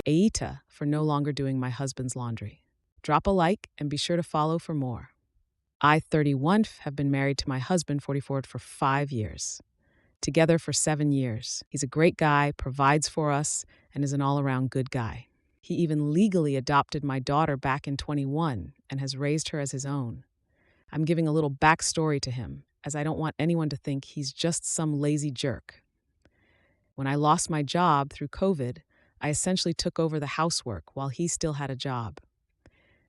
AITA for no longer doing my husband's laundry. Drop a like and be sure to follow for more. I, 31, have been married to my husband, 44, for 5 years. Together for 7 years. He's a great guy, provides for us, and is an all-around good guy. He even legally adopted my daughter back in 21 and has raised her as his own. I'm giving a little backstory to him, as I don't want anyone to think he's just some lazy jerk. When I lost my job through COVID, I essentially took over the housework while he still had a job.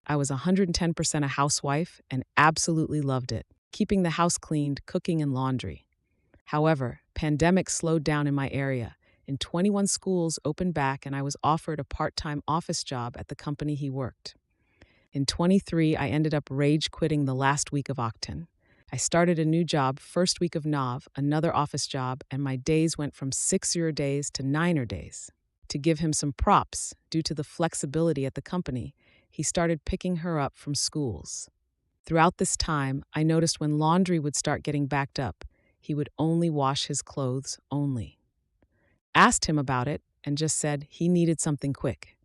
I was 110% a housewife and absolutely loved it, keeping the house cleaned, cooking, and laundry. However, pandemic slowed down in my area, and 21 schools opened back and I was offered a part-time office job at the company he worked. In 23, I ended up rage quitting the last week of Octan. I started a new job first week of Nav, another office job, and my days went from 6-0 days to 9-0 days. To give him some props, due to the flexibility at the company, he started picking her up from schools. Throughout this time, I noticed when laundry would start getting backed up, he would only wash his clothes only. Asked him about it and just said he needed something quick.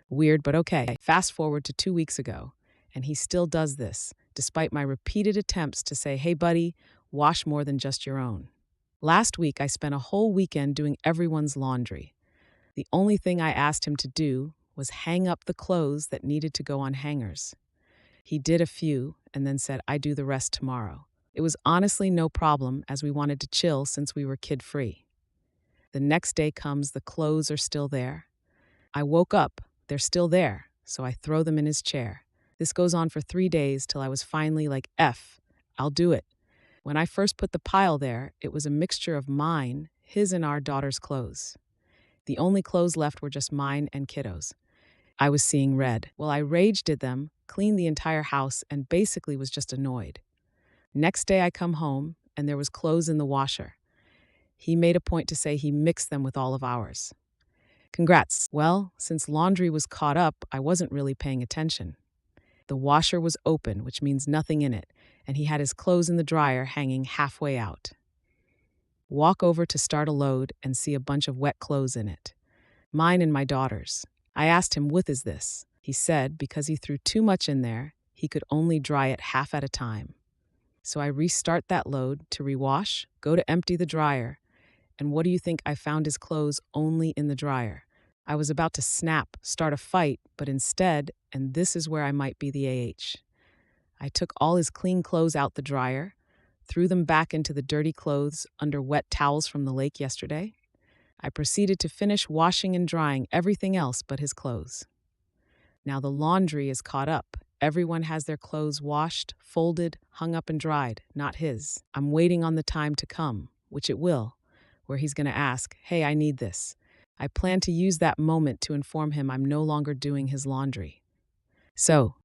Weird, but okay. Fast forward to 2 weeks ago, and he still does this, despite my repeated attempts to say, hey buddy, wash more than just your own. Last week, I spent a whole weekend doing everyone's laundry. The only thing I asked him to do was hang up the clothes that needed to go on hangers. He did a few and then said, I do the rest tomorrow. It was honestly no problem, as we wanted to chill since we were kid-free. The next day comes, the clothes are still there. I woke up, they're still there, so I throw them in his chair. This goes on for 3 days till I was finally like, I'll do it. When I first put the pile there, it was a mixture of mine, his, and our daughter's clothes. The only clothes left were just mine and kiddos. I was seeing red. Well, I rage did them, cleaned the entire house, and basically was just annoyed. Next day I come home, and there was clothes in the washer. He made a point to say he mixed them with all of ours. Congrats. Well, since laundry was caught up, I wasn't really paying attention. The washer was open, which means nothing in it, and he had his clothes in the dryer hanging halfway out. Walk over to start a load and see a bunch of wet clothes in it. Mine and my daughter's. I asked him, what is this? He said because he threw too much in there, he could only dry it half at a time. So I restart that load to rewash, go to empty the dryer, and what do you think? I found his clothes only in the dryer. I was about to snap, start a fight, but instead, and this is where I might be the I took all his clean clothes out the dryer, threw them back into the dirty clothes under wet towels from the lake yesterday. I proceeded to finish washing and drying everything else but his clothes. Now the laundry is caught up. Everyone has their clothes washed, folded, hung up and dried, not his. I'm waiting on the time to come, which it will, where he's going to ask, hey, I need this. I plan to use that moment to inform him I'm no longer doing his laundry. So,